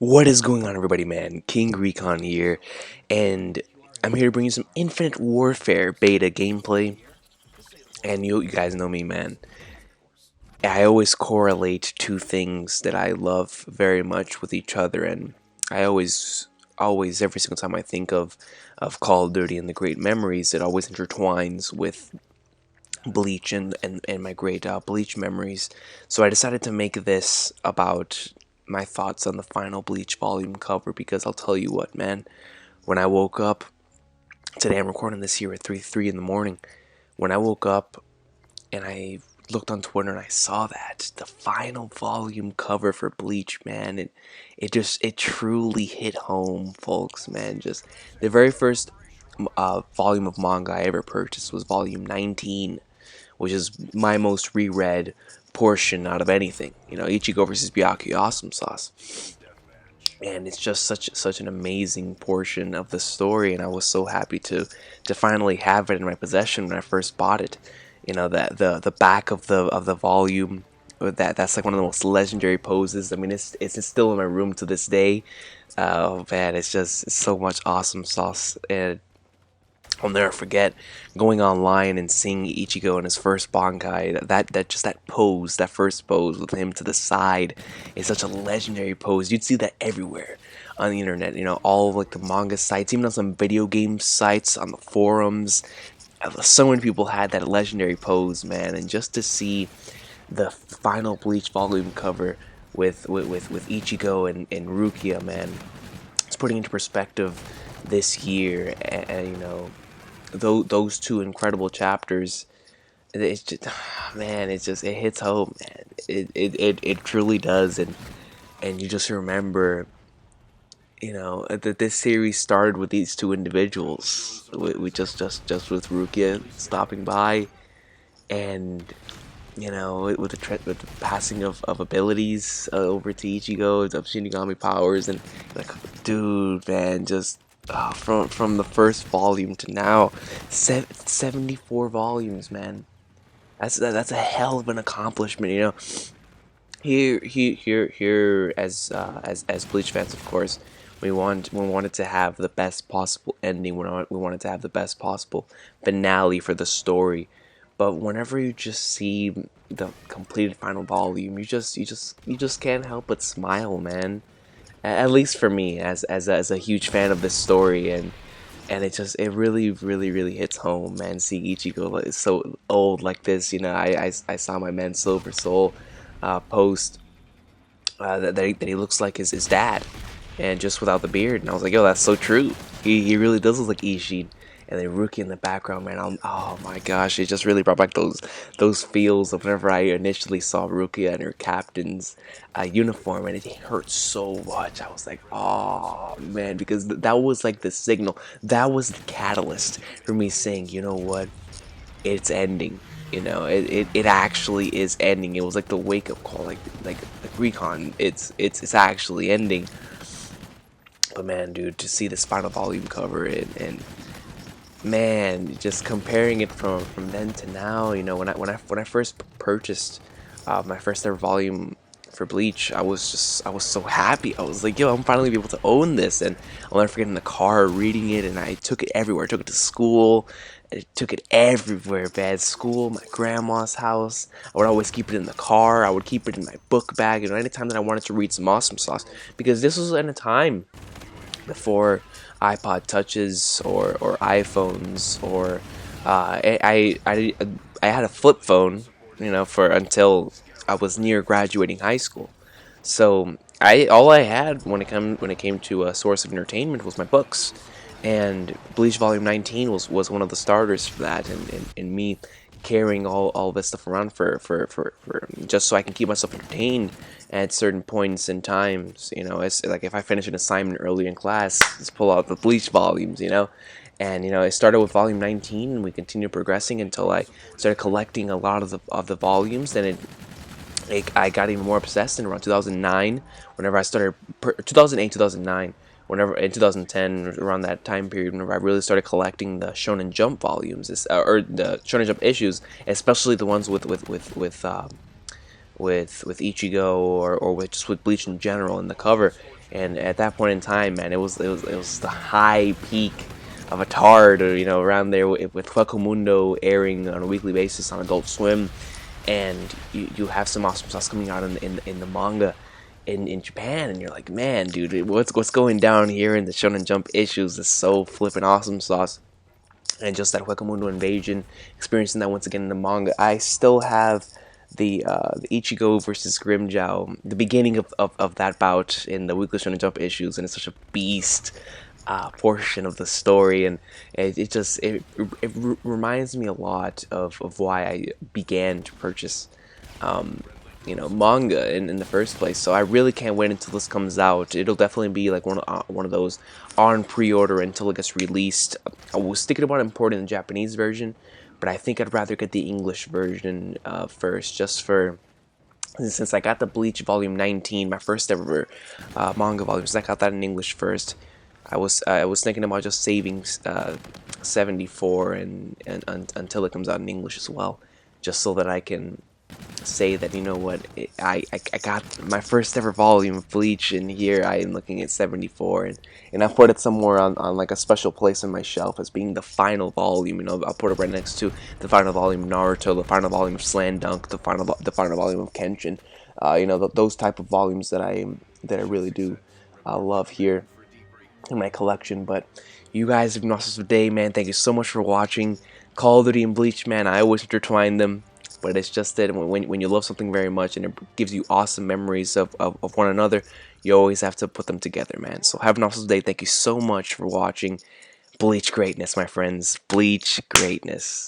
What is going on, everybody, man? King Recon here, and I'm here to bring you some Infinite Warfare beta gameplay. And you guys know me, man. I always correlate two things that I love very much with each other, and I always, every single time I think of Call of Duty and the great memories, it always intertwines with Bleach and my great Bleach memories. So I decided to make this about my thoughts on the final Bleach volume cover because I'll tell you what, man. When I woke up today, I'm recording this here at 3 in the morning. When I woke up and I looked on Twitter and I saw that the final volume cover for Bleach, man, it truly hit home, folks, man. Just the very first volume of manga I ever purchased was volume 19, which is my most reread portion out of anything. You know, Ichigo versus Byakuya, awesome sauce, and it's just such an amazing portion of the story. And I was so happy to finally have it in my possession when I first bought it. You know, that the back of the volume. That's like one of the most legendary poses. I mean, it's still in my room to this day. Oh man, it's so much awesome sauce, and I'll never forget going online and seeing Ichigo in his first Bankai. That pose, that first pose with him to the side, is such a legendary pose. You'd see that everywhere on the internet. You know, all of, like, the manga sites, even on some video game sites, on the forums. So many people had that legendary pose, man. And just to see the final Bleach volume cover with Ichigo and Rukia, man, it's putting into perspective this year, and you know, those two incredible chapters. It's just, man, it hits home, man. It truly does. And you just remember, you know, that this series started with these two individuals, we just with Rukia stopping by, and you know, with the passing of abilities over to Ichigo, of Shinigami powers, and like, dude, man, just from the first volume to now, 74 volumes, man. That's a hell of an accomplishment, you know. Here, as Bleach fans, of course, we wanted to have the best possible ending. We wanted to have the best possible finale for the story. But whenever you just see the completed final volume, you just can't help but smile, man. At least for me, as a huge fan of this story, and it really hits home, man. Seeing Ichigo like so old like this, you know, I saw my man Silver Soul post that he looks like his dad, and just without the beard, and I was like, yo, that's so true. He really does look like Ishin. And then Rookie in the background, man. Oh my gosh, it just really brought back those feels of whenever I initially saw Rukia in her captain's uniform, and it hurt so much. I was like, oh man, because that was like the signal, that was the catalyst for me saying, you know what, it's ending. You know, it actually is ending. It was like the wake up call, like Recon. It's actually ending. But man, dude, to see this final volume cover, and man, just comparing it from then to now, you know, when I first purchased my first ever volume for Bleach, I was so happy. I was like, yo, I'm finally be able to own this. And I'll never forget, in the car reading it, and I took it everywhere. I took it to school. I took it everywhere, man. School, my grandma's house. I would always keep it in the car. I would keep it in my book bag. You know, anytime that I wanted to read some awesome sauce, because this was in a time before iPod touches or iPhones, or I had a flip phone, you know, for until I was near graduating high school. So all I had when it came to a source of entertainment was my books, and Bleach Volume 19 was one of the starters for that, and me carrying all this stuff around for just so I can keep myself entertained at certain points in times. You know, it's like if I finish an assignment early in class, just pull out the Bleach volumes, you know. And you know, it started with volume 19, and we continued progressing until I started collecting a lot of the volumes. Then I got even more obsessed in around 2009, whenever I started 2008, 2009, whenever in 2010, around that time period, whenever I really started collecting the Shonen Jump volumes, or the Shonen Jump issues, especially the ones with with Ichigo or with just with Bleach in general in the cover. And at that point in time, man, it was the high peak of a tard, or around there with Fuego Mundo airing on a weekly basis on Adult Swim, and you have some awesome stuff coming out in the manga in Japan, and you're like, man, dude, what's going down here in the Shonen Jump issues is so flippin' awesome sauce. And just that Huecamundo invasion, experiencing that once again in the manga. I still have the Ichigo versus Grimmjow, the beginning of that bout in the Weekly Shonen Jump issues, and it's such a beast portion of the story, and it reminds me a lot of why I began to purchase manga in the first place. So I really can't wait until this comes out. It'll definitely be like one of those on pre-order until it gets released. I was thinking about importing the Japanese version, but I think I'd rather get the English version first, just for since I got the Bleach Volume 19, my first ever manga volume. Since I got that in English first, I was thinking about just saving 74 until it comes out in English as well, just so that I can say that, I got my first ever volume of Bleach, and here I am looking at 74, and I put it somewhere on like a special place on my shelf as being the final volume. I'll put it right next to the final volume of Naruto, the final volume of Slam Dunk, the final volume of Kenshin. Those type of volumes that I really do love here in my collection. But you guys have been awesome today, man. Thank you so much for watching. Call of Duty and Bleach, man, I always intertwine them, but it's just that when you love something very much and it gives you awesome memories of one another, you always have to put them together, man. So have an awesome day. Thank you so much for watching. Bleach greatness, my friends. Bleach greatness.